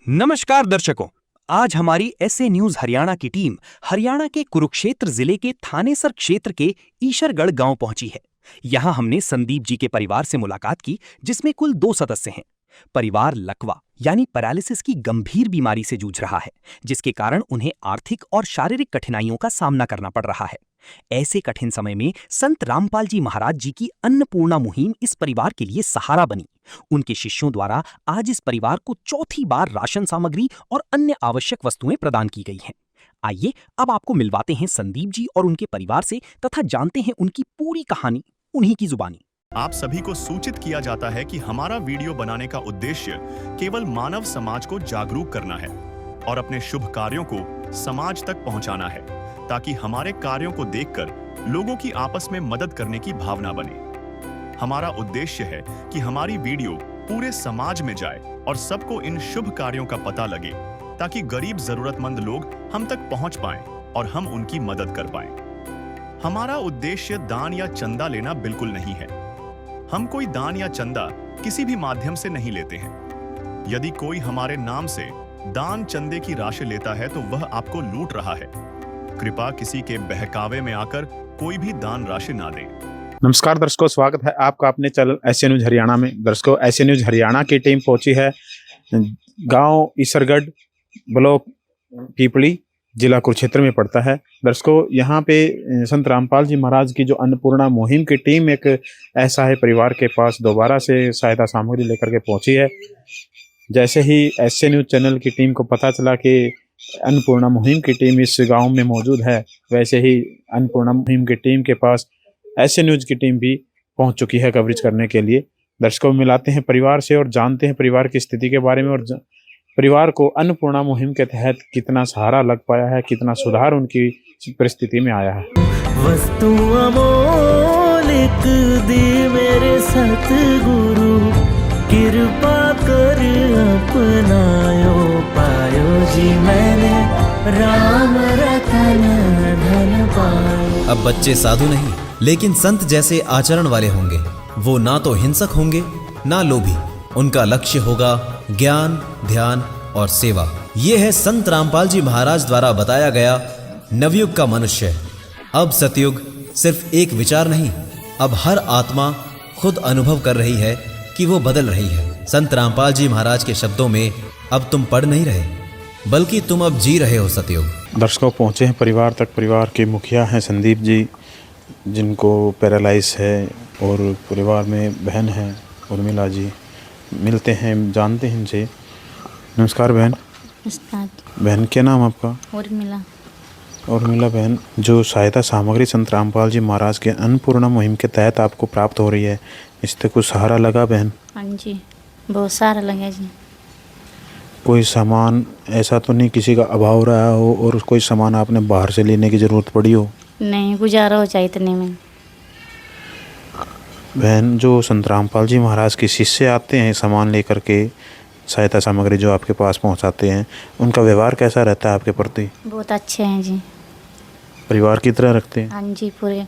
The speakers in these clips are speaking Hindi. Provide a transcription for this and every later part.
नमस्कार दर्शकों। आज हमारी एसए न्यूज हरियाणा की टीम हरियाणा के कुरुक्षेत्र जिले के थानेसर क्षेत्र के ईशरगढ़ गांव पहुंची है। यहां हमने संदीप जी के परिवार से मुलाकात की, जिसमें कुल 2 सदस्य हैं। परिवार लकवा यानी पैरालिसिस की गंभीर बीमारी से जूझ रहा है, जिसके कारण उन्हें आर्थिक और शारीरिक कठिनाइयों का सामना करना पड़ रहा है। ऐसे कठिन समय में संत रामपाल जी महाराज जी की अन्नपूर्णा मुहिम इस परिवार के लिए सहारा बनी। उनके शिष्यों द्वारा आज इस परिवार को चौथी बार राशन सामग्री और अन्य आवश्यक वस्तुएं प्रदान की गई हैं। आइए अब आपको मिलवाते हैं संदीप जी और उनके परिवार से तथा जानते हैं उनकी पूरी कहानी उन्हीं की जुबानी। आप सभी को सूचित किया जाता है कि हमारा वीडियो बनाने का उद्देश्य केवल मानव समाज को जागरूक करना है और अपने शुभ कार्यों को समाज तक पहुंचाना है, ताकि हमारे कार्यों को देखकर लोगों की आपस में मदद करने की भावना बने। हमारा उद्देश्य है कि हमारी वीडियो पूरे समाज में जाए और सबको इन शुभ कार्यों का पता लगे, ताकि गरीब जरूरतमंद लोग हम तक पहुंच पाएं और हम उनकी मदद कर पाएं। हमारा उद्देश्य दान या चंदा लेना बिल्कुल नहीं है। हम कोई दान या चंदा किसी भी माध्यम से नहीं लेते हैं। यदि कोई हमारे नाम से दान चंदे की राशि लेता है तो वह आपको लूट रहा है। कृपया किसी के बहकावे में आकर कोई भी दान राशि ना दे। नमस्कार दर्शकों, स्वागत है आपका अपने चैनल एसए न्यूज हरियाणा में। दर्शकों, एसए न्यूज हरियाणा की टीम पहुंची है गांव ईसरगढ़, ब्लॉक पीपली, जिला कुरुक्षेत्र में पड़ता है। दर्शकों, यहाँ पे संत रामपाल जी महाराज की जो अन्नपूर्णा मुहिम की टीम एक ऐसा है परिवार के पास दोबारा से सहायता सामग्री लेकर के पहुंची है। जैसे ही एसए न्यूज चैनल की टीम को पता चला कि अन्नपूर्णा मुहिम की टीम इस गांव में मौजूद है, वैसे ही अन्नपूर्णा मुहिम की टीम के पास एसए न्यूज की टीम भी पहुंच चुकी है कवरेज करने के लिए। दर्शकों, मिलाते हैं परिवार से और जानते हैं परिवार की स्थिति के बारे में और परिवार को अन्नपूर्णा मुहिम के तहत कितना सहारा लग पाया है, कितना सुधार उनकी परिस्थिति में आया है। वस्तु अमोलिक दी मेरे सतगुरु, कृपा कर अपनायो पायो जी मैंने राम रतन धन पायो। अब बच्चे साधु नहीं लेकिन संत जैसे आचरण वाले होंगे। वो ना तो हिंसक होंगे ना लोभी। उनका लक्ष्य होगा ज्ञान, ध्यान और सेवा। ये है संत रामपाल जी महाराज द्वारा बताया गया नवयुग का मनुष्य। अब सतयुग सिर्फ एक विचार नहीं, अब हर आत्मा खुद अनुभव कर रही है कि वो बदल रही है। संत रामपाल जी महाराज के शब्दों में अब तुम पढ़ नहीं रहे, बल्कि तुम अब जी रहे हो सतयुग। दर्शकों, पहुंचे हैं परिवार तक। परिवार के मुखिया हैं संदीप जी, जिनको पैरालाइज है, और परिवार में बहन है उर्मिला जी। मिलते हैं, जानते हैं इनसे। नमस्कार बहन। नमस्कार बहन, क्या नाम आपका? उर्मिला। उर्मिला बहन, जो सहायता सामग्री संत रामपाल जी महाराज के अन्नपूर्णा मुहिम के तहत आपको प्राप्त हो रही है, इससे कुछ सहारा लगा बहन? हाँ जी, बहुत सारा लगा जी। कोई सामान ऐसा तो नहीं किसी का अभाव रहा हो और कोई सामान आपने बाहर से लेने की ज़रूरत पड़ी हो? नहीं, गुजारा हो जाए इतने में। बहन, जो संत रामपाल जी महाराज के शिष्य आते हैं सामान लेकर के, सहायता सामग्री जो आपके पास पहुंचाते हैं, उनका व्यवहार कैसा रहता है आपके प्रति? बहुत अच्छे हैं जी। परिवार की तरह रखते हैं? हाँ जी, पूरे।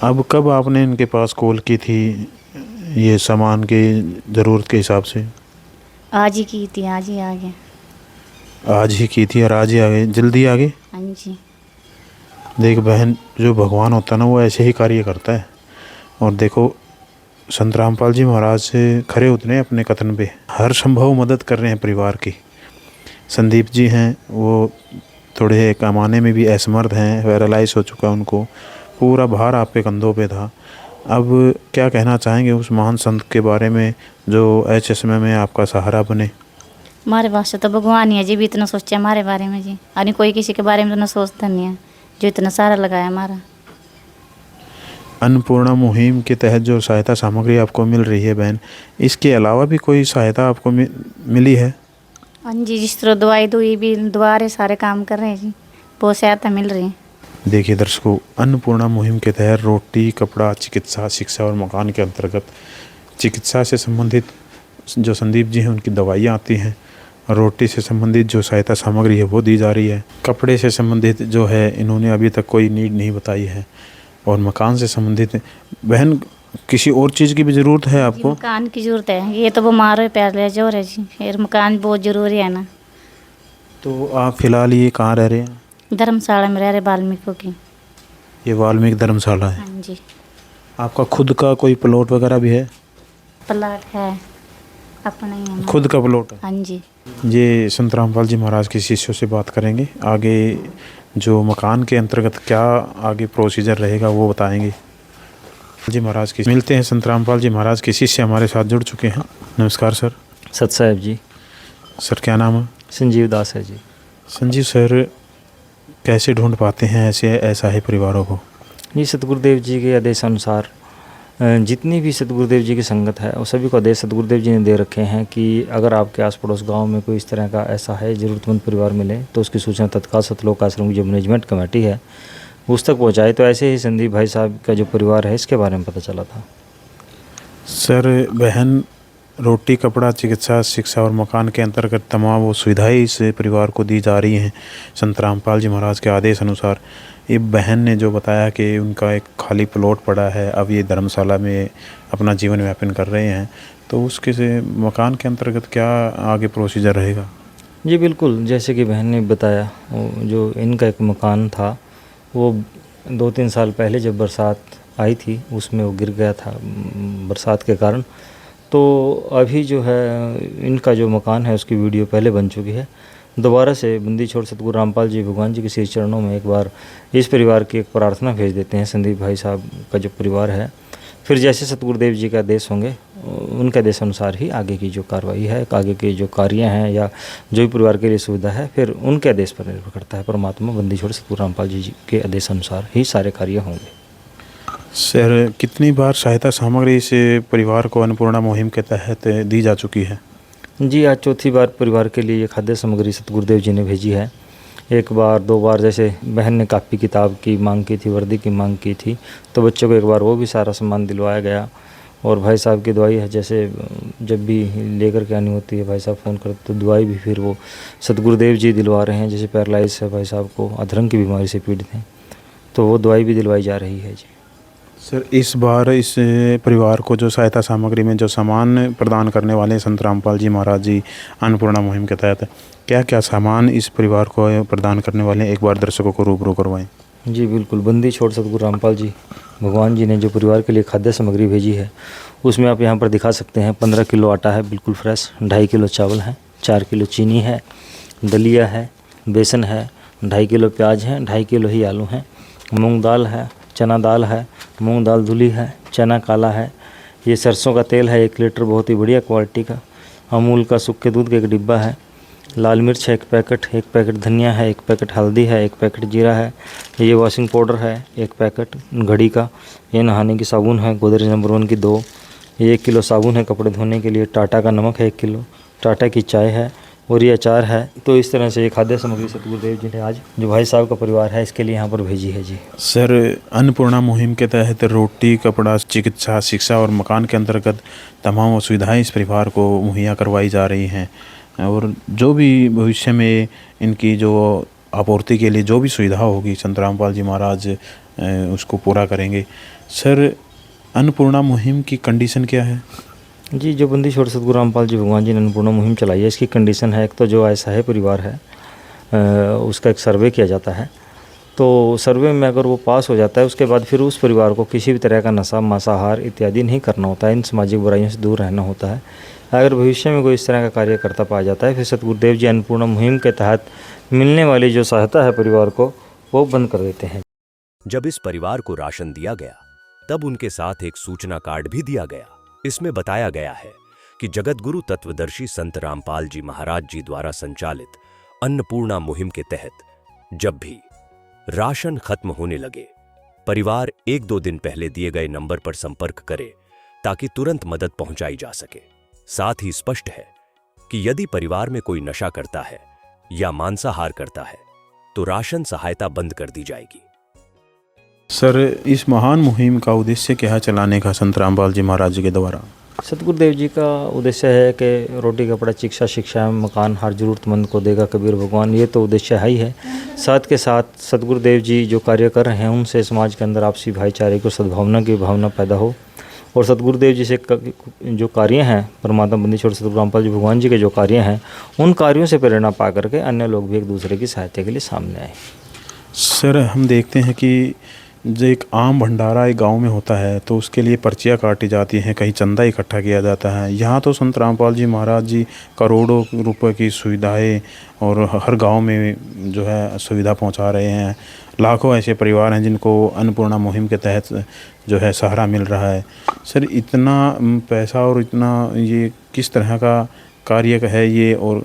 अब कब आपने इनके पास कॉल की थी ये सामान की ज़रूरत के हिसाब से? आज ही की थी, आज ही आ गया। आज ही की थी और आज ही आ गए, जल्दी आ गए? हाँ जी। देख बहन, जो भगवान होता है ना, वो ऐसे ही कार्य करता है। और देखो, संत रामपाल जी महाराज से खरे उतरे अपने कथन पे, हर संभव मदद कर रहे हैं परिवार की। संदीप जी हैं, वो थोड़े कमाने में भी असमर्थ हैं, पैरालाइज हो चुका उनको, पूरा भार आपके कंधों पे था। अब क्या कहना चाहेंगे उस महान संत के बारे में जो ऐसे समय में आपका सहारा बने? हमारे वास्ते तो भगवान ही है जी, भी इतना सोचे हमारे बारे में जी। यानी कोई किसी के बारे में तो ना सोचता नहीं है, जो इतना सारा लगाया हमारा। अन्नपूर्णा मुहिम के तहत जो सहायता सामग्री आपको मिल रही है बहन, इसके अलावा भी कोई सहायता आपको मिली है? हाँ जी, जिस तरह दवाई दुई भी द्वारे सारे काम कर रहे हैं जी, बहुत सहायता मिल रही है। देखिए दर्शकों, अन्नपूर्णा मुहिम के तहत रोटी, कपड़ा, चिकित्सा, शिक्षा और मकान के अंतर्गत चिकित्सा से संबंधित जो संदीप जी हैं उनकी दवाइयाँ आती हैं, रोटी से संबंधित जो सहायता सामग्री है वो दी जा रही है, कपड़े से संबंधित जो है इन्होंने अभी तक कोई नीड नहीं बताई है, और मकान से संबंधित बहन किसी और चीज़ की भी ज़रूरत है जी, आपको? मकान की जरूरत है, ये तो बीमार है पहले जोर है जी, फिर मकान बहुत जरूरी है ना। तो आप फिलहाल ये कहाँ रह रहे हैं? धर्मशाला में रह रहे वाल्मीकि की। ये वाल्मीकि धर्मशाला है। हाँ जी, आपका खुद का कोई प्लॉट वगैरह भी है? प्लाट है अपना ही है ना। खुद का प्लॉट है। हाँ जी। ये संत रामपाल जी महाराज के शिष्यों से बात करेंगे। आगे जो मकान के अंतर्गत क्या आगे प्रोसीजर रहेगा वो बताएंगे। जी महाराज की मिलते हैं। संत रामपाल जी महाराज के शिष्य हमारे साथ जुड़ चुके हैं। नमस्कार सर। सत साहब जी। सर क्या नाम है? संजीव दास है जी। संजीव सर, कैसे ढूंढ पाते हैं ऐसे असहाय परिवारों को? ये सतगुरुदेव जी के आदेशानुसार जितनी भी सतगुरुदेव जी की संगत है वो सभी को आदेश सतगुरुदेव जी ने दे रखे हैं कि अगर आपके आस पड़ोस गांव में कोई इस तरह का ऐसा है ज़रूरतमंद परिवार मिले तो उसकी सूचना तत्काल सतलोक आश्रम की जो मैनेजमेंट कमेटी है उस तक पहुंचाए। तो ऐसे ही संदीप भाई साहब का जो परिवार है इसके बारे में पता चला था। सर, बहन रोटी, कपड़ा, चिकित्सा, शिक्षा और मकान के अंतर्गत तमाम वो सुविधाएं इस परिवार को दी जा रही हैं संत रामपाल जी महाराज के आदेश अनुसार। ये बहन ने जो बताया कि उनका एक खाली प्लॉट पड़ा है, अब ये धर्मशाला में अपना जीवन यापन कर रहे हैं, तो उसके से मकान के अंतर्गत क्या आगे प्रोसीजर रहेगा? जी बिल्कुल, जैसे कि बहन ने बताया जो इनका एक मकान था वो 2-3 साल पहले जब बरसात आई थी उसमें वो गिर गया था बरसात के कारण। तो अभी जो है इनका जो मकान है उसकी वीडियो पहले बन चुकी है। दोबारा से बंदी छोड़ सतगुरु रामपाल जी भगवान जी के श्री चरणों में एक बार इस परिवार की एक प्रार्थना भेज देते हैं संदीप भाई साहब का जो परिवार है। फिर जैसे सतगुरुदेव जी के आदेश होंगे उनके आदेश अनुसार ही आगे की जो कार्रवाई है, आगे के जो कार्य हैं या जो भी परिवार के लिए सुविधा है फिर उनके आदेश पर निर्भर करता है। परमात्मा बंदी छोड़ सतगुरु रामपाल जी के आदेश अनुसार ही सारे कार्य होंगे। सर, कितनी बार सहायता सामग्री इस परिवार को अन्नपूर्णा मुहिम के तहत दी जा चुकी है? जी आज चौथी बार परिवार के लिए ये खाद्य सामग्री सतगुरुदेव जी ने भेजी है। एक बार 2 बार जैसे बहन ने कापी किताब की मांग की थी, वर्दी की मांग की थी, तो बच्चों को एक बार वो भी सारा सामान दिलवाया गया। और भाई साहब की दवाई है, जैसे जब भी लेकर के आनी होती है भाई साहब फ़ोन करते तो दवाई भी फिर वो सतगुरुदेव जी दिलवा रहे हैं। जैसे पैरालाइज है भाई साहब को, अधरंग की बीमारी से पीड़ित हैं, तो वो दवाई भी दिलवाई जा रही है जी। सर, इस बार इस परिवार को जो सहायता सामग्री में जो सामान प्रदान करने वाले हैं संत रामपाल जी महाराज जी अन्नपूर्णा मुहिम के तहत, क्या क्या सामान इस परिवार को प्रदान करने वाले हैं, एक बार दर्शकों को रूबरू करवाएं। जी बिल्कुल, बंदी छोड़ सतगुरु रामपाल जी भगवान जी ने जो परिवार के लिए खाद्य सामग्री भेजी है उसमें आप यहाँ पर दिखा सकते हैं 15 किलो आटा है बिल्कुल फ्रेश, 2.5 किलो चावल है, 4 किलो चीनी है, दलिया है, बेसन है, 2.5 किलो प्याज है, 2.5 किलो ही आलू हैं, मूंग दाल है, चना दाल है, मूंग दाल धुली है, चना काला है, ये सरसों का तेल है 1 लीटर बहुत ही बढ़िया क्वालिटी का, अमूल का सूखे दूध का 1 डिब्बा है, लाल मिर्च है 1 पैकेट, 1 पैकेट धनिया है, 1 पैकेट हल्दी है, 1 पैकेट जीरा है, ये वॉशिंग पाउडर है 1 पैकेट घड़ी का, ये नहाने की साबुन है गोदरेज नंबर 1 की 2, ये 1 किलो साबुन है कपड़े धोने के लिए, टाटा का नमक है 1 किलो, टाटा की चाय है और ये अचार है। तो इस तरह से ये खाद्य सामग्री सतगुरुदेव जी ने आज जो भाई साहब का परिवार है इसके लिए यहाँ पर भेजी है जी। सर, अन्नपूर्णा मुहिम के तहत रोटी, कपड़ा, चिकित्सा, शिक्षा और मकान के अंतर्गत तमाम सुविधाएं इस परिवार को मुहैया करवाई जा रही हैं और जो भी भविष्य में इनकी जो आपूर्ति के लिए जो भी सुविधा होगी संत रामपाल जी महाराज उसको पूरा करेंगे। सर, अन्नपूर्णा मुहिम की कंडीशन क्या है? जी, जो बंदी छोड़ सतगुरु रामपाल जी भगवान जी ने अन्नपूर्णा मुहिम चलाई है इसकी कंडीशन है, एक तो जो ऐसा है परिवार है उसका एक सर्वे किया जाता है। तो सर्वे में अगर वो पास हो जाता है उसके बाद फिर उस परिवार को किसी भी तरह का नशा, मांसाहार इत्यादि नहीं करना होता है, इन सामाजिक बुराइयों से दूर रहना होता है। अगर भविष्य में कोई इस तरह का कार्य करता पाया जाता है फिर सतगुरुदेव जी अन्नपूर्णा मुहिम के तहत मिलने वाली जो सहायता है परिवार को वो बंद कर देते हैं। जब इस परिवार को राशन दिया गया तब उनके साथ एक सूचना कार्ड भी दिया गया। इसमें बताया गया है कि जगतगुरु तत्वदर्शी संत रामपाल जी महाराज जी द्वारा संचालित अन्नपूर्णा मुहिम के तहत जब भी राशन खत्म होने लगे परिवार 1-2 दिन पहले दिए गए नंबर पर संपर्क करे ताकि तुरंत मदद पहुंचाई जा सके। साथ ही स्पष्ट है कि यदि परिवार में कोई नशा करता है या मांसाहार करता है तो राशन सहायता बंद कर दी जाएगी। सर, इस महान मुहिम का उद्देश्य क्या है चलाने का संत रामपाल जी महाराज जी के द्वारा? सतगुरुदेव जी का उद्देश्य है कि रोटी, कपड़ा, चिकित्सा, शिक्षा, मकान हर जरूरतमंद को देगा कबीर भगवान, ये तो उद्देश्य है ही है। साथ के साथ सतगुरुदेव जी जो कार्य कर रहे हैं उनसे समाज के अंदर आपसी भाईचारे को, सद्भावना की भावना पैदा हो और सतगुरुदेव जी से जो कार्य हैं, परमात्मा बंदी छोड़ सतगुरु रामपाल जी भगवान जी के जो कार्य हैं, उन कार्यों से प्रेरणा पा करके अन्य लोग भी एक दूसरे की सहायता के लिए सामने आए। सर, हम देखते हैं कि जो एक आम भंडारा एक गांव में होता है तो उसके लिए पर्चियाँ काटी जाती हैं, कहीं चंदा इकट्ठा किया जाता है। यहाँ तो संत रामपाल जी महाराज जी करोड़ों रुपए की सुविधाएं और हर गांव में जो है सुविधा पहुंचा रहे हैं। लाखों ऐसे परिवार हैं जिनको अन्नपूर्णा मुहिम के तहत जो है सहारा मिल रहा है। सर, इतना पैसा और इतना ये किस तरह का कार्य है ये, और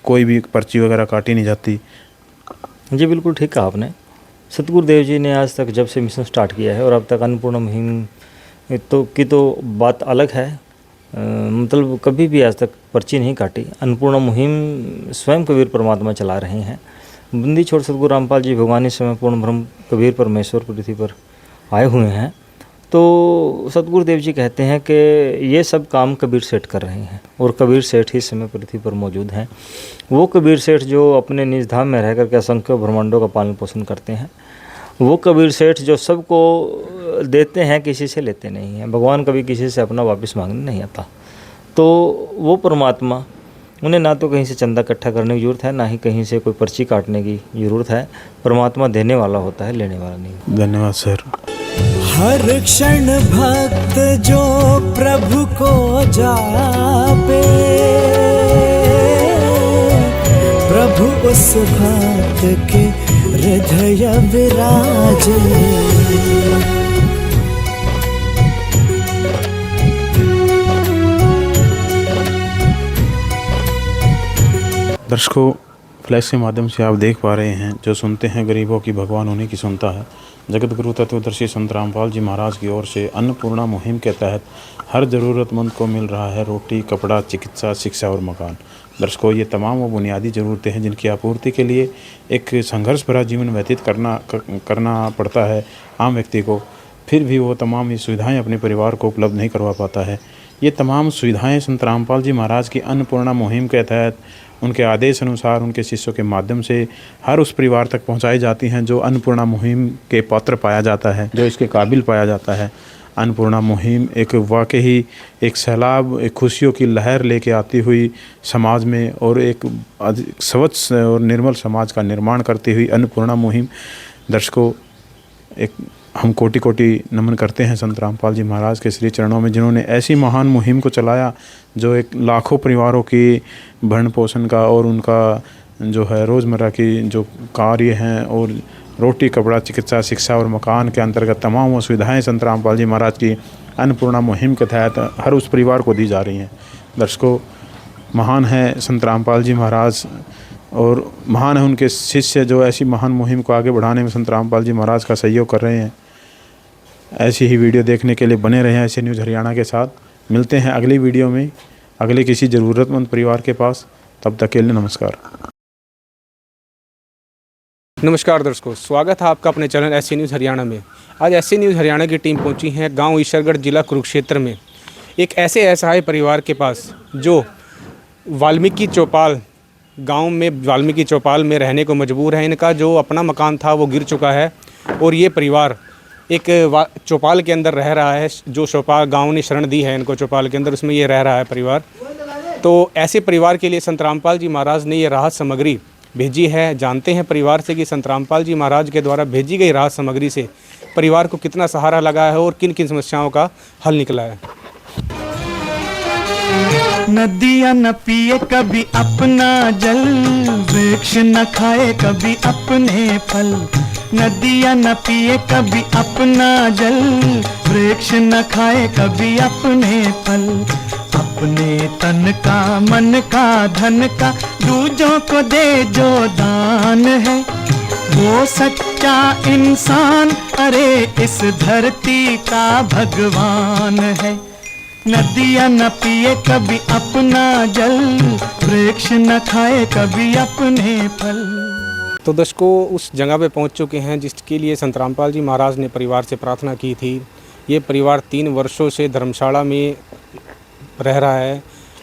कोई भी पर्ची वगैरह काटी नहीं जाती? जी बिल्कुल ठीक कहा आपने। सतगुरुदेव जी ने आज तक जब से मिशन स्टार्ट किया है और अब तक अन्नपूर्णा मुहिम तो बात अलग है, मतलब कभी भी आज तक पर्ची नहीं काटी। अन्नपूर्णा मुहिम स्वयं कबीर परमात्मा चला रहे हैं। बंदी छोड़ सतगुरु रामपाल जी भगवान इस समय पूर्ण ब्रह्म कबीर परमेश्वर पृथ्वी पर आए हुए हैं। तो सतगुरुदेव जी कहते हैं कि ये सब काम कबीर सेठ कर रहे हैं और कबीर सेठ ही इस समय पृथ्वी पर मौजूद हैं। वो कबीर सेठ जो अपने निज धाम में रह करके असंख्य ब्रह्मांडों का पालन पोषण करते हैं, वो कबीर सेठ जो सबको देते हैं, किसी से लेते नहीं हैं। भगवान कभी किसी से अपना वापस मांगने नहीं आता। तो वो परमात्मा, उन्हें ना तो कहीं से चंदा इकट्ठा करने की ज़रूरत है, ना ही कहीं से कोई पर्ची काटने की ज़रूरत है। परमात्मा देने वाला होता है, लेने वाला नहीं। धन्यवाद सर। हर क्षण भक्त जो प्रभु को जापे, प्रभु उस भक्त के हृदय विराजे। दर्शकों, फ्लैश के माध्यम से आप देख पा रहे हैं, जो सुनते हैं गरीबों की भगवान उन्हीं की सुनता है। जगत गुरु तत्वदर्शी संत रामपाल जी महाराज की ओर से अन्नपूर्णा मुहिम के तहत हर ज़रूरतमंद को मिल रहा है रोटी, कपड़ा, चिकित्सा, शिक्षा और मकान। दर्शकों, ये तमाम वो बुनियादी ज़रूरतें हैं जिनकी आपूर्ति के लिए एक संघर्ष भरा जीवन व्यतीत करना पड़ता है आम व्यक्ति को। फिर भी वो तमाम ये सुविधाएँ अपने परिवार को उपलब्ध नहीं करवा पाता है। ये तमाम सुविधाएँ संत रामपाल जी महाराज की अन्नपूर्णा मुहिम के तहत उनके आदेश अनुसार उनके शिष्यों के माध्यम से हर उस परिवार तक पहुंचाई जाती हैं जो अन्नपूर्णा मुहिम के पात्र पाया जाता है, जो इसके काबिल पाया जाता है। अन्नपूर्णा मुहिम एक वाकई एक सैलाब, एक खुशियों की लहर लेके आती हुई समाज में और एक स्वच्छ और निर्मल समाज का निर्माण करती हुई अन्नपूर्णा मुहिम। दर्शकों, एक हम कोटि कोटि नमन करते हैं संत रामपाल जी महाराज के श्री चरणों में, जिन्होंने ऐसी महान मुहिम को चलाया जो एक लाखों परिवारों की भरण पोषण का और उनका जो है रोज़मर्रा की जो कार्य हैं और रोटी, कपड़ा, चिकित्सा, शिक्षा और मकान के अंतर्गत तमाम वो सुविधाएँ संत रामपाल जी महाराज की अन्नपूर्णा मुहिम के तहत हर उस परिवार को दी जा रही हैं। दर्शकों, महान है संत रामपाल जी महाराज और महान है उनके शिष्य जो ऐसी महान मुहिम को आगे बढ़ाने में संत रामपाल जी महाराज का सहयोग कर रहे हैं। ऐसी ही वीडियो देखने के लिए बने रहें ऐसे न्यूज़ हरियाणा के साथ। मिलते हैं अगली वीडियो में अगले किसी ज़रूरतमंद परिवार के पास। तब तक के लिए नमस्कार। नमस्कार दर्शकों, स्वागत है आपका अपने चैनल ऐसे न्यूज़ हरियाणा में। आज ऐसे न्यूज़ हरियाणा की टीम पहुंची है गांव ईश्वरगढ़, जिला कुरुक्षेत्र में, एक ऐसे असहाय परिवार के पास जो वाल्मीकि चौपाल गांव में वाल्मीकि चौपाल में रहने को मजबूर है। इनका जो अपना मकान था वो गिर चुका है और ये परिवार एक चौपाल के अंदर रह रहा है। जो चौपाल गांव ने शरण दी है इनको चौपाल के अंदर, उसमें ये रह रहा है परिवार। तो ऐसे परिवार के लिए संत रामपाल जी महाराज ने ये राहत सामग्री भेजी है। जानते हैं परिवार से कि संत रामपाल जी महाराज के द्वारा भेजी गई राहत सामग्री से परिवार को कितना सहारा लगा है और किन किन समस्याओं का हल निकला है। नदियाँ न पिए कभी अपना जल, वृक्ष न खाए कभी अपने फल। नदियाँ न पिए कभी अपना जल, वृक्ष न खाए कभी अपने फल। अपने तन का, मन का, धन का दूजों को दे जो दान है, वो सच्चा इंसान अरे इस धरती का भगवान है। नदियाँ न पिए कभी अपना जल, वृक्ष न खाए कभी अपने फल। तो दर्शकों, उस जगह पे पहुंच चुके हैं जिसके लिए संत रामपाल जी महाराज ने परिवार से प्रार्थना की थी। ये परिवार 3 वर्षों से धर्मशाला में रह रहा है।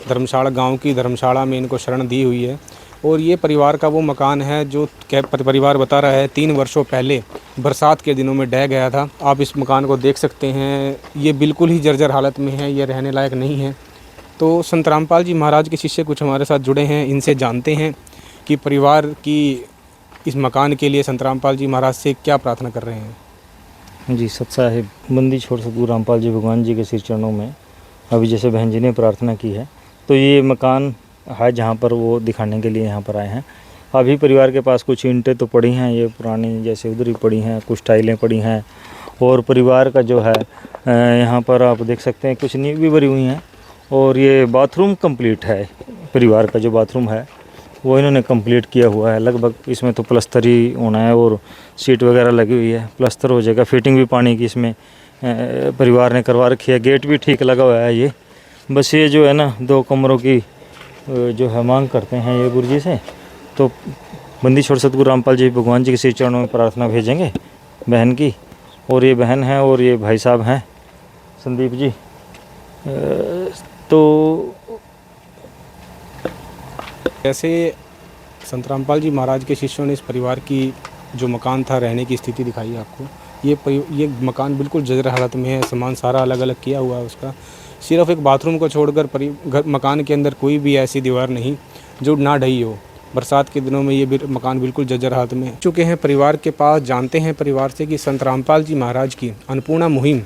धर्मशाला गांव की धर्मशाला में इनको शरण दी हुई है। और ये परिवार का वो मकान है जो परिवार बता रहा है 3 वर्षों पहले बरसात के दिनों में ढह गया था। आप इस मकान को देख सकते हैं, ये बिल्कुल ही जर्जर हालत में है, ये रहने लायक नहीं है। तो संत रामपाल जी महाराज के शिष्य कुछ हमारे साथ जुड़े हैं, इनसे जानते हैं कि परिवार की इस मकान के लिए संत रामपाल जी महाराज से क्या प्रार्थना कर रहे हैं। जी सत साहिब, बंदी छोड़ सतगुरु रामपाल जी भगवान जी के सिर चरणों में अभी जैसे बहन जी ने प्रार्थना की है, तो ये मकान है जहाँ पर वो दिखाने के लिए यहाँ पर आए हैं। अभी परिवार के पास कुछ ईंटें तो पड़ी हैं, ये पुरानी जैसे उधर ही पड़ी हैं, कुछ टाइलें पड़ी हैं, और परिवार का जो है यहाँ पर आप देख सकते हैं कुछ नींव भी भरी हुई हैं, और ये बाथरूम कंप्लीट है। परिवार का जो बाथरूम है वो इन्होंने कंप्लीट किया हुआ है लगभग। इसमें तो प्लास्टर ही होना है और सीट वगैरह लगी हुई है, प्लास्टर हो जाएगा। फिटिंग भी पानी की इसमें परिवार ने करवा रखी है, गेट भी ठीक लगा हुआ है। ये बस ये जो है ना 2 कमरों की जो है मांग करते हैं ये गुरु जी से, तो बंदी छोड़ सतगुरु रामपाल जी भगवान जी के श्री चरणों में प्रार्थना भेजेंगे बहन की। और ये बहन है और ये भाई साहब हैं संदीप जी। तो जैसे संत रामपाल जी महाराज के शिष्यों ने इस परिवार की जो मकान था रहने की स्थिति दिखाई आपको। ये मकान बिल्कुल जर्जर हालत में है, सामान सारा अलग अलग किया हुआ है उसका। सिर्फ एक बाथरूम को छोड़कर मकान के अंदर कोई भी ऐसी दीवार नहीं जो ना ढही हो। बरसात के दिनों में ये मकान बिल्कुल जर्जर हालत में चुके हैं। परिवार के पास जानते हैं परिवार से कि संत रामपाल जी महाराज की अन्नपूर्णा मुहिम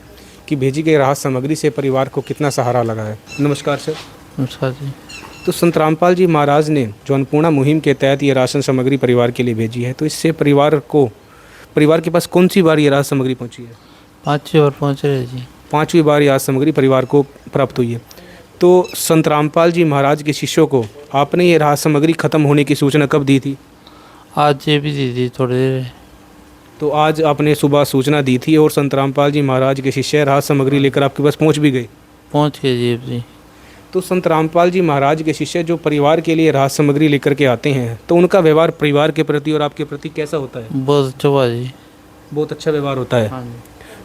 की भेजी गई राहत सामग्री से परिवार को कितना सहारा लगा है। नमस्कार सर। नमस्कार जी। तो संत रामपाल जी महाराज ने जो अन्नपूर्णा मुहिम के तहत ये राशन सामग्री परिवार के लिए भेजी है, तो इससे परिवार के पास कौन सी बार ये राशन सामग्री पहुंची है? 5वीं बार पहुंच रहे जी। 5वीं बार ये राशन सामग्री परिवार को प्राप्त हुई है। तो संत रामपाल जी महाराज के शिष्यों को आपने ये राहत सामग्री खत्म होने की सूचना कब दी थी? आज ये भी दी थी थोड़ी देर। तो आज आपने सुबह सूचना दी थी और संत रामपाल जी महाराज के शिष्य राहत सामग्री लेकर आपके पास पहुँच भी गए? पहुँच गए जी। तो संत रामपाल जी महाराज के शिष्य जो परिवार के लिए राहत सामग्री लेकर के आते हैं, तो उनका व्यवहार परिवार के प्रति और आपके प्रति कैसा होता है? बहुत अच्छा हुआ जी। बहुत अच्छा व्यवहार होता है। हाँ जी।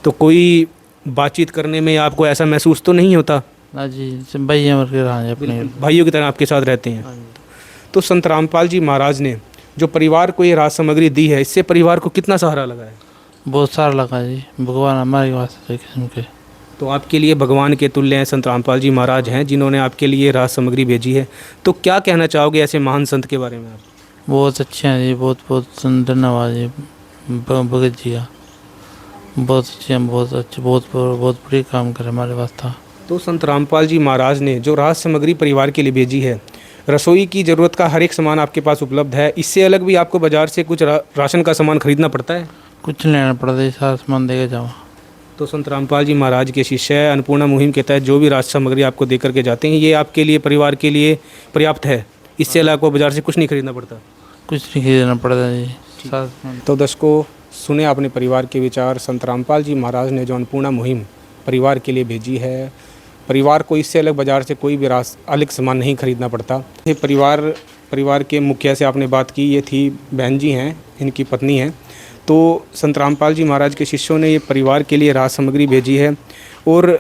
तो कोई बातचीत करने में आपको ऐसा महसूस तो नहीं होता? हाँ जी, भाई हमारे हाँ अपने भाइयों की तरह आपके साथ रहते हैं। हाँ जी। तो संत रामपाल जी महाराज ने जो परिवार को ये राहत सामग्री दी है, इससे परिवार को कितना सहारा लगा है? बहुत सारा लगा जी। भगवान हमारे वास्ते किस्म के। तो आपके लिए भगवान के तुल्य हैं संत रामपाल जी महाराज हैं, जिन्होंने आपके लिए राहत सामग्री भेजी है। तो क्या कहना चाहोगे ऐसे महान संत के बारे में आप? बहुत अच्छे हैं जी, बहुत बहुत धन्यवाद जी भगत जी का। बहुत अच्छे हैं, बहुत अच्छे, बहुत बड़ी काम करे हमारे वास्ते। तो संत रामपाल जी महाराज ने जो राहत सामग्री परिवार के लिए भेजी है, रसोई की ज़रूरत का हर एक सामान आपके पास उपलब्ध है। इससे अलग भी आपको बाज़ार से कुछ राशन का सामान खरीदना पड़ता है? कुछ नहीं लेना पड़ता है, सारा सामान दे के जाओ। तो संत रामपाल जी महाराज के शिष्य अन्नपूर्णा मुहिम के तहत जो भी राशन सामग्री आपको दे करके जाते हैं, ये आपके लिए परिवार के लिए पर्याप्त है। इससे अलग आपको बाज़ार से कुछ नहीं खरीदना पड़ता? कुछ नहीं खरीदना पड़ता जी। तो दर्शकों, सुने आपने परिवार के विचार। संत रामपाल जी महाराज ने जो अन्नपूर्णा मुहिम परिवार के लिए भेजी है, परिवार को इससे अलग बाज़ार से कोई भी अलग सामान नहीं खरीदना पड़ता। ये परिवार के मुखिया से आपने बात की, ये थी बहन जी हैं, इनकी पत्नी हैं। तो संत रामपाल जी महाराज के शिष्यों ने ये परिवार के लिए राहत सामग्री भेजी है। और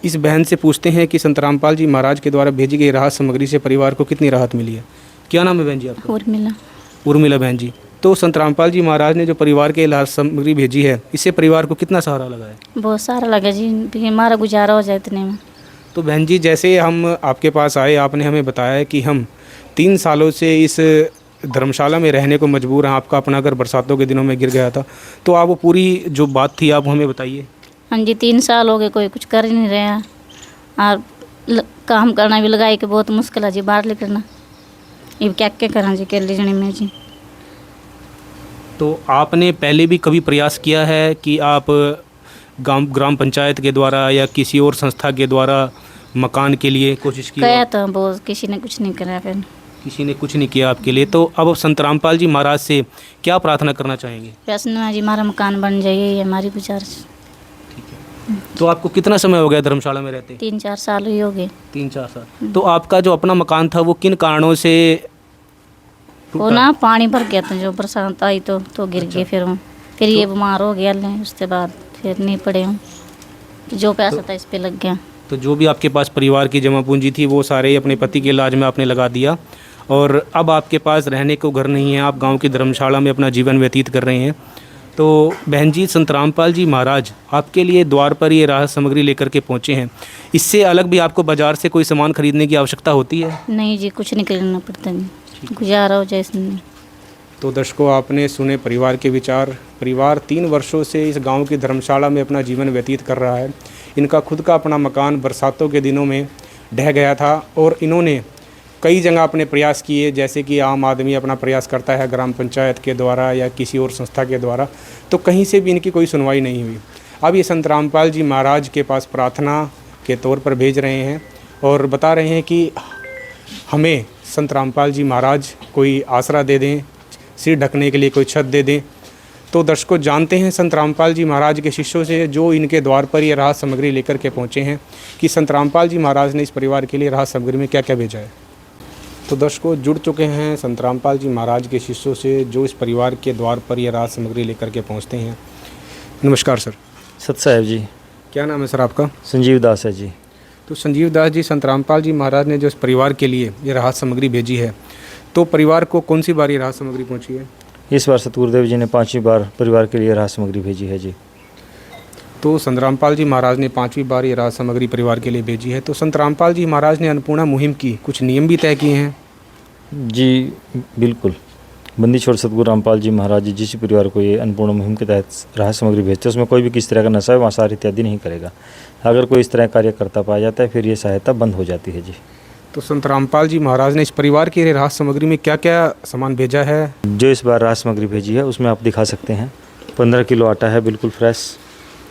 इस बहन से पूछते हैं कि संत रामपाल जी महाराज के द्वारा भेजी गई राहत सामग्री से परिवार को कितनी राहत मिली है। क्या नाम है बहन जी आपका? उर्मिला। उर्मिला बहन जी। तो संत रामपाल जी महाराज ने जो परिवार के राहत सामग्री भेजी है, इससे परिवार को कितना सहारा लगा है? बहुत सारा लगा जी, हमारा गुजारा हो जाए इतने में। तो बहन जी, जैसे हम आपके पास आए, आपने हमें बताया कि हम 3 सालों से इस धर्मशाला में रहने को मजबूर हैं। आपका अपना घर बरसातों के दिनों में गिर गया था, तो आप वो पूरी जो बात थी आप हमें बताइए। हाँ जी, 3 साल हो गए, कोई कुछ कर ही नहीं रहा। और काम करना भी लगाई के बहुत मुश्किल है जी, बाहर निकलना। ये क्या क्या करा जी अकेले जने में जी। तो आपने पहले भी कभी प्रयास किया है कि आप ग्राम पंचायत के द्वारा या किसी और संस्था के द्वारा मकान के लिए कोशिश की? गया तो बहुत, किसी ने कुछ नहीं करा, फिर किसी ने कुछ नहीं किया आपके लिए। तो अब संत रामपाल जी महाराज से क्या प्रार्थना करना चाहेंगे? प्रश्न जी, हमारा मकान बन जाइए, ये हमारी गुजारिश। तो आपको कितना समय हो गया धर्मशाला में रहते? 3-4 साल ही हो गए। 3-4 साल। तो आपका जो अपना मकान था वो किन कारणों से वो ना पानी भर गया था, जो बरसात आई तो गिर गए। फिर ये बीमार हो गया, उसके बाद फिर नहीं पड़े हूँ। जो पैसा था इस पे लग गया। तो जो भी आपके पास परिवार की जमा पूंजी थी वो सारे अपने पति के इलाज में आपने लगा दिया और अब आपके पास रहने को घर नहीं है, आप गांव की धर्मशाला में अपना जीवन व्यतीत कर रहे हैं। तो बहन जी, संत रामपाल जी महाराज आपके लिए द्वार पर ये राहत सामग्री लेकर के पहुँचे हैं। इससे अलग भी आपको बाज़ार से कोई सामान खरीदने की आवश्यकता होती है? नहीं जी, कुछ नहीं करना पड़ता है, गुजारा हो जाए इसमें। तो दर्शकों, आपने सुने परिवार के विचार। परिवार 3 वर्षों से इस गांव की धर्मशाला में अपना जीवन व्यतीत कर रहा है। इनका खुद का अपना मकान बरसातों के दिनों में ढह गया था और इन्होंने कई जगह अपने प्रयास किए, जैसे कि आम आदमी अपना प्रयास करता है ग्राम पंचायत के द्वारा या किसी और संस्था के द्वारा, तो कहीं से भी इनकी कोई सुनवाई नहीं हुई। अब ये संत रामपाल जी महाराज के पास प्रार्थना के तौर पर भेज रहे हैं और बता रहे हैं कि हमें संत रामपाल जी महाराज कोई आसरा दे दें, सिर ढकने के लिए कोई छत दे दें। तो दर्शकों, जानते हैं संत रामपाल जी महाराज के शिष्यों से, जो इनके द्वार पर ये राहत सामग्री लेकर के पहुँचे हैं, कि संत रामपाल जी महाराज ने इस परिवार के लिए राहत सामग्री में क्या क्या भेजा है। तो दर्शकों, जुड़ चुके हैं संत रामपाल जी महाराज के शिष्यों से, जो इस परिवार के द्वार पर ये राहत सामग्री लेकर के पहुँचते हैं। नमस्कार सर। सत साहेब जी। क्या नाम है सर आपका? संजीव दास है जी। तो संजीव दास जी, संत रामपाल जी महाराज ने जो इस परिवार के लिए ये राहत सामग्री भेजी है, तो परिवार को कौन सी बार ये राहत सामग्री पहुंची है? इस बार सतगुरुदेव जी ने 5वीं बार परिवार के लिए राहत सामग्री भेजी है जी। तो संत रामपाल जी महाराज ने 5वीं बार ये राहत सामग्री परिवार के लिए भेजी है। तो संत रामपाल जी महाराज ने अन्नपूर्णा मुहिम की कुछ नियम भी तय किए हैं? जी बिल्कुल। बंदी छोड़ सतगुरु रामपाल जी महाराज जी जिस परिवार को ये अन्नपूर्णा मुहिम के तहत राहत सामग्री भेजते हैं, उसमें कोई भी किसी तरह का नशा मांसाहार इत्यादि नहीं करेगा। अगर कोई इस तरह कार्य करता पाया जाता है, फिर ये सहायता बंद हो जाती है जी। तो संत रामपाल जी महाराज ने इस परिवार की राहत सामग्री में क्या क्या सामान भेजा है? जो इस बार राहत सामग्री भेजी है उसमें आप दिखा सकते हैं 15 किलो आटा है बिल्कुल फ्रेश,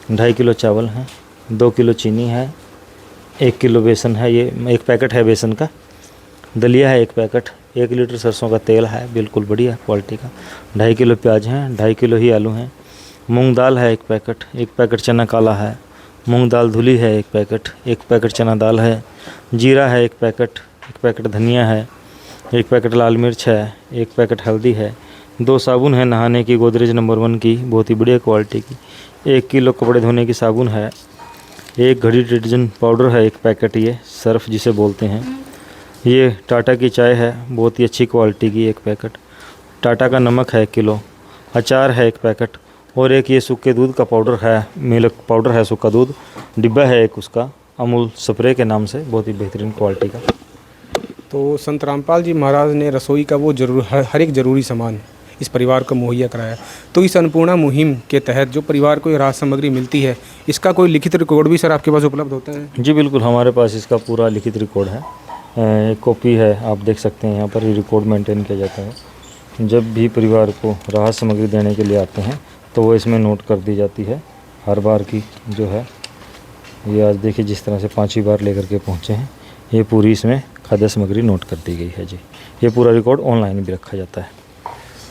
2.5 किलो चावल है, 2 किलो चीनी है, 1 किलो बेसन है, ये 1 पैकेट है बेसन का, दलिया है 1 पैकेट, 1 लीटर सरसों का तेल है बिल्कुल बढ़िया क्वालिटी का, 2.5 किलो प्याज हैं, 2.5 किलो ही आलू हैं, मूंग दाल है 1 पैकेट, 1 पैकेट चना काला है, मूंग दाल धुली है 1 पैकेट, 1 पैकेट चना दाल है, जीरा है 1 पैकेट, 1 पैकेट धनिया है, 1 पैकेट लाल मिर्च है, 1 पैकेट हल्दी है, 2 साबुन है नहाने की गोदरेज नंबर 1 की बहुत ही बढ़िया क्वालिटी की, 1 किलो कपड़े धोने की साबुन है, 1 घड़ी डिटर्जेंट पाउडर है 1 पैकेट, ये सर्फ जिसे बोलते हैं, ये टाटा की चाय है बहुत ही अच्छी क्वालिटी की 1 पैकेट, टाटा का नमक है 1 किलो, अचार है 1 पैकेट, और एक ये सूखे दूध का पाउडर है, मिल्क पाउडर है सूखा दूध, डिब्बा है एक उसका अमूल स्प्रे के नाम से, बहुत ही बेहतरीन क्वालिटी का। तो संत रामपाल जी महाराज ने रसोई का वो हर एक ज़रूरी सामान इस परिवार को मुहैया कराया। तो इस अन्नपूर्णा मुहिम के तहत जो परिवार को ये राहत सामग्री मिलती है, इसका कोई लिखित रिकॉर्ड भी सर आपके पास उपलब्ध होता है? जी बिल्कुल, हमारे पास इसका पूरा लिखित रिकॉर्ड है, एक कॉपी है, आप देख सकते हैं यहाँ पर ये रिकॉर्ड मेंटेन किया जाता है। जब भी परिवार को राहत सामग्री देने के लिए आते हैं तो वो इसमें नोट कर दी जाती है हर बार की जो है। ये आज देखिए जिस तरह से 5वीं बार लेकर के पहुँचे हैं, ये पूरी इसमें खाद्य सामग्री नोट कर दी गई है जी। ये पूरा रिकॉर्ड ऑनलाइन भी रखा जाता है।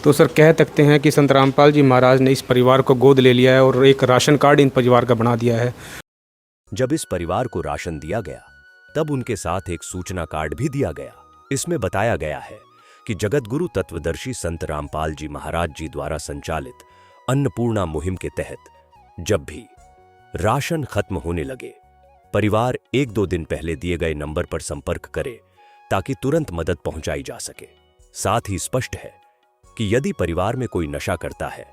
तो सर कह सकते हैं कि संत रामपाल जी महाराज ने इस परिवार को गोद ले लिया है और एक राशन कार्ड इन परिवार का बना दिया है। जब इस परिवार को राशन दिया गया, तब उनके साथ एक सूचना कार्ड भी दिया गया। इसमें बताया गया है कि जगतगुरु तत्वदर्शी संत रामपाल जी महाराज जी द्वारा संचालित अन्नपूर्णा मुहिम के तहत जब भी राशन खत्म होने लगे, परिवार 1-2 दिन पहले दिए गए नंबर पर संपर्क करे ताकि तुरंत मदद पहुंचाई जा सके। साथ ही स्पष्ट है कि यदि परिवार में कोई नशा करता है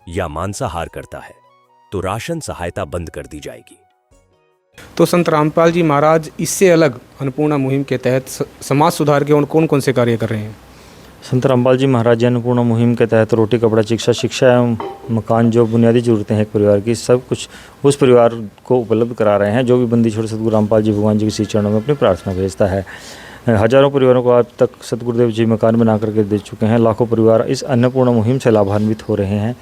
या मांसाहार करता है तो राशन सहायता बंद कर दी जाएगी। तो संत रामपाल जी महाराज इससे अलग अन्नपूर्णा मुहिम के तहत समाज सुधार के कौन कौन से कार्य कर रहे हैं? संत रामपाल जी महाराज जी अन्नपूर्णा मुहिम के तहत रोटी कपड़ा शिक्षा एवं मकान, जो बुनियादी ज़रूरतें हैं एक परिवार की, सब कुछ उस परिवार को उपलब्ध करा रहे हैं जो भी बंदी छोड़ सतगुरु रामपाल जी भगवान जी के श्री चरणों में अपनी प्रार्थना भेजता है। हजारों परिवारों को आज तक सतगुरुदेव जी मकान बना करके दे चुके हैं। लाखों परिवार इस अन्नपूर्णा मुहिम से लाभान्वित हो रहे हैं।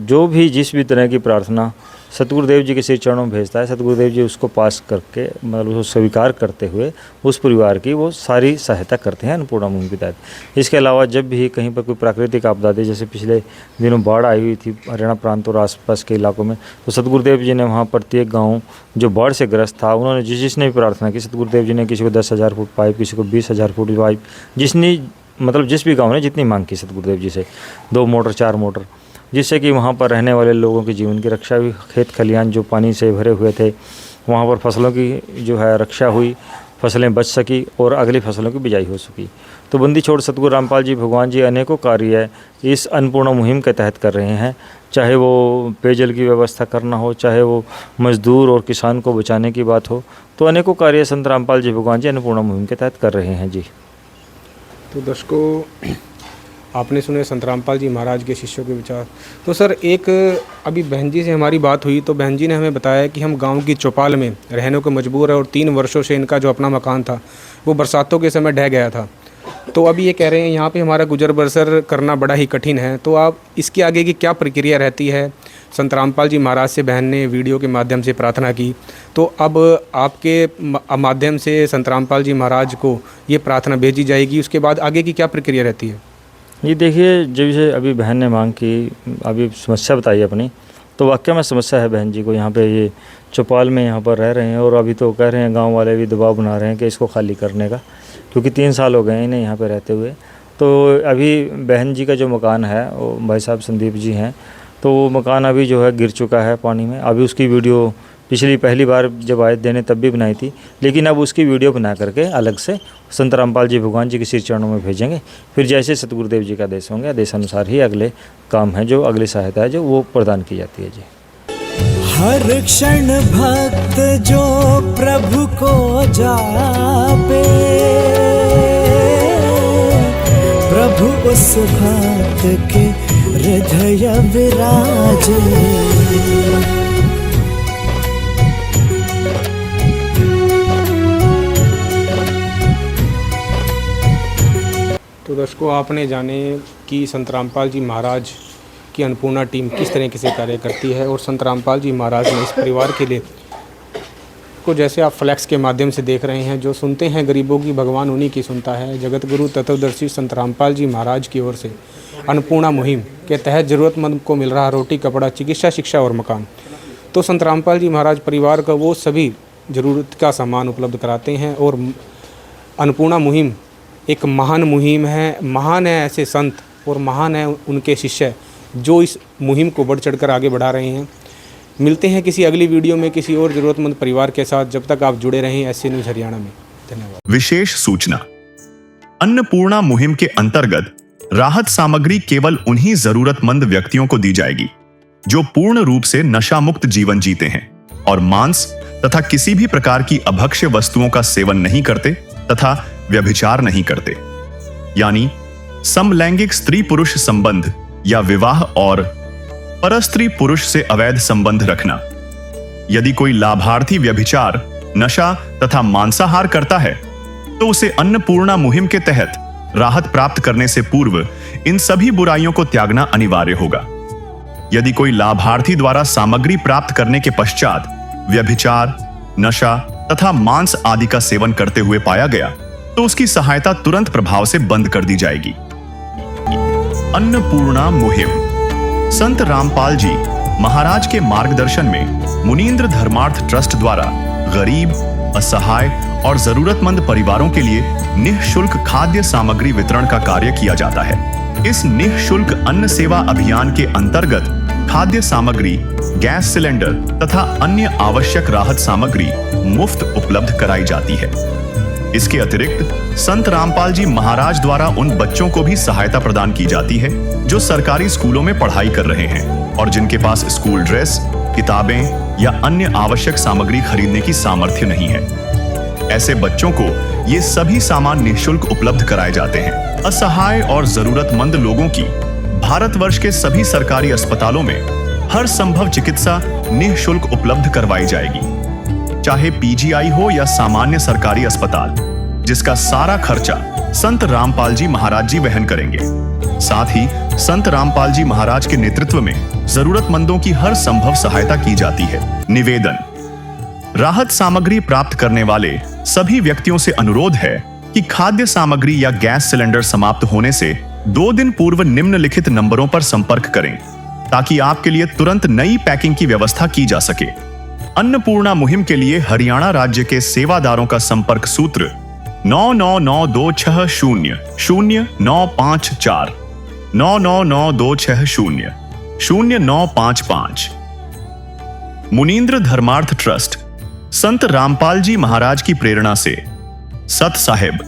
जो भी जिस भी तरह की प्रार्थना सतगुरुदेव जी के श्री चरणों में भेजता है, सतगुरुदेव जी उसको पास करके मतलब उसको स्वीकार करते हुए उस परिवार की वो सारी सहायता करते हैं अन्नपूर्णा मुहिम के तहत। इसके अलावा जब भी कहीं पर कोई प्राकृतिक आपदा थी, जैसे पिछले दिनों बाढ़ आई हुई थी हरियाणा प्रांत और आसपास के इलाकों में, तो सतगुरुदेव जी ने वहाँ प्रत्येक गाँव जो बाढ़ से ग्रस्त था, उन्होंने जिसने भी प्रार्थना की, सतगुरुदेव जी ने किसी को 10,000 फुट पाइप, किसी को 20,000 फुट पाइप, जिसने मतलब जिस भी गाँव ने जितनी मांग की सतगुरुदेव जी से, 2 मोटर 4 मोटर, जिससे कि वहाँ पर रहने वाले लोगों के जीवन की रक्षा हुई। खेत खलियान जो पानी से भरे हुए थे, वहाँ पर फसलों की जो है रक्षा हुई, फसलें बच सकी और अगली फसलों की बिजाई हो सकी। तो बंदी छोड़ सतगुरु रामपाल जी भगवान जी अनेकों कार्य इस अन्नपूर्णा मुहिम के तहत कर रहे हैं। चाहे वो पेयजल की व्यवस्था करना हो, चाहे वो मजदूर और किसान को बचाने की बात हो, तो अनेकों कार्य संत रामपाल जी भगवान जी अन्नपूर्णा मुहिम के तहत कर रहे हैं जी। तो दर्शकों, आपने सुने संत रामपाल जी महाराज के शिष्यों के विचार। तो सर, एक अभी बहन जी से हमारी बात हुई तो बहन जी ने हमें बताया कि हम गांव की चौपाल में रहने को मजबूर है और 3 वर्षों से इनका जो अपना मकान था वो बरसातों के समय ढह गया था। तो अभी ये कह रहे हैं यहाँ पे हमारा गुजर बसर करना बड़ा ही कठिन है। तो आप इसके आगे की क्या प्रक्रिया रहती है? संत रामपाल जी महाराज से बहन ने वीडियो के माध्यम से प्रार्थना की, तो अब आपके माध्यम से संत रामपाल जी महाराज को ये प्रार्थना भेजी जाएगी, उसके बाद आगे की क्या प्रक्रिया रहती है? ये देखिए, जैसे अभी बहन ने मांग की, अभी समस्या बताई अपनी, तो वाकई में समस्या है बहन जी को। यहाँ पे ये चौपाल में यहाँ पर रह रहे हैं और अभी तो कह रहे हैं, गांव वाले भी दबाव बना रहे हैं कि इसको खाली करने का, क्योंकि 3 साल हो गए इन्हें यहाँ पे रहते हुए। तो अभी बहन जी का जो मकान है, वो भाई साहब संदीप जी हैं, तो वो मकान अभी जो है गिर चुका है पानी में। अभी उसकी वीडियो पहली बार जब आए देने तब भी बनाई थी, लेकिन अब उसकी वीडियो बना करके अलग से संत रामपाल जी भगवान जी के श्री चरणों में भेजेंगे। फिर जैसे सतगुरुदेव जी का आदेश होंगे, आदेश अनुसार ही अगले काम है, जो अगली सहायता है जो वो प्रदान की जाती है जी। हर क्षण भक्त जो प्रभु को जापे, प्रभु उस भक्त के हृदय विराजे। तो दर्शकों, आपने जाने कि संत रामपाल जी महाराज की अन्नपूर्णा टीम किस तरीके से कार्य करती है, और संत रामपाल जी महाराज ने इस परिवार के लिए को, जैसे आप फ्लैक्स के माध्यम से देख रहे हैं, जो सुनते हैं गरीबों की भगवान उन्हीं की सुनता है। जगत गुरु तत्वदर्शी संत रामपाल जी महाराज की ओर से अन्नपूर्णा मुहिम के तहत ज़रूरतमंद को मिल रहा रोटी, कपड़ा, चिकित्सा, शिक्षा और मकान। तो संत रामपाल जी महाराज परिवार का वो सभी ज़रूरत का सामान उपलब्ध कराते हैं। और अन्नपूर्णा मुहिम एक महान मुहिम है, महान है ऐसे संत और महान है उनके शिष्य जो इस मुहिम को बढ़ चढ़कर आगे बढ़ा रहे हैं। मिलते हैं किसी अगली वीडियो में किसी और ज़रूरतमंद परिवार के साथ। जब तक आप जुड़े रहें एससी न्यूज़ हरियाणा में। धन्यवाद। विशेष सूचना, अन्नपूर्णा मुहिम के अंतर्गत राहत सामग्री केवल उन्हीं जरूरतमंद व्यक्तियों को दी जाएगी जो पूर्ण रूप से नशा मुक्त जीवन जीते हैं और मांस तथा किसी भी प्रकार की अभक्ष्य वस्तुओं का सेवन नहीं करते तथा व्यभिचार नहीं करते, यानी समलैंगिक स्त्री पुरुष संबंध या विवाह और परस्त्री पुरुष से अवैध संबंध रखना। यदि कोई लाभार्थी व्यभिचार, नशा तथा मांसाहार करता है तो उसे अन्नपूर्णा मुहिम के तहत राहत प्राप्त करने से पूर्व इन सभी बुराइयों को त्यागना अनिवार्य होगा। यदि कोई लाभार्थी द्वारा सामग्री प्राप्त करने के पश्चात व्यभिचार, नशा तथा मांस आदि का सेवन करते हुए पाया गया तो उसकी सहायता तुरंत प्रभाव से बंद कर दी जाएगी। अन्नपूर्णा मुहिम संत रामपाल जी महाराज के मार्गदर्शन में मुनींद्र धर्मार्थ ट्रस्ट द्वारा गरीब, असहाय और जरूरतमंद परिवारों के लिए निःशुल्क खाद्य सामग्री वितरण का कार्य किया जाता है। इस निःशुल्क अन्न सेवा अभियान के अंतर्गत खाद्य सामग्री, गैस सिलेंडर तथा अन्य आवश्यक राहत सामग्री मुफ्त उपलब्ध कराई जाती है। इसके अतिरिक्त संत रामपाल जी महाराज द्वारा उन बच्चों को भी सहायता प्रदान की जाती है जो सरकारी स्कूलों में पढ़ाई कर रहे हैं और जिनके पास स्कूल ड्रेस, किताबें या अन्य आवश्यक सामग्री खरीदने की सामर्थ्य नहीं है। ऐसे बच्चों को ये सभी सामान निःशुल्क उपलब्ध कराए जाते हैं। असहाय और जरूरतमंद लोगों की भारतवर्ष के सभी सरकारी अस्पतालों में हर संभव चिकित्सा निःशुल्क उपलब्ध करवाई जाएगी, चाहे पीजीआई हो या सामान्य सरकारी अस्पताल, जिसका सारा खर्चा संत रामपाल जी महाराज जी वहन करेंगे। साथ ही संत रामपाल जी महाराज के नेतृत्व में जरूरतमंदों की हर संभव सहायता की जाती है। निवेदन, राहत सामग्री प्राप्त करने वाले सभी व्यक्तियों से अनुरोध है कि खाद्य सामग्री या गैस सिलेंडर समाप्त होने से 2 दिन पूर्व निम्नलिखित नंबरों पर संपर्क करें ताकि आपके लिए तुरंत नई पैकिंग की व्यवस्था की जा सके। अन्नपूर्णा मुहिम के लिए हरियाणा राज्य के सेवादारों का संपर्क सूत्र 9992600954 9992600955। मुनींद्र धर्मार्थ ट्रस्ट संत रामपाल जी महाराज की प्रेरणा से सत साहिब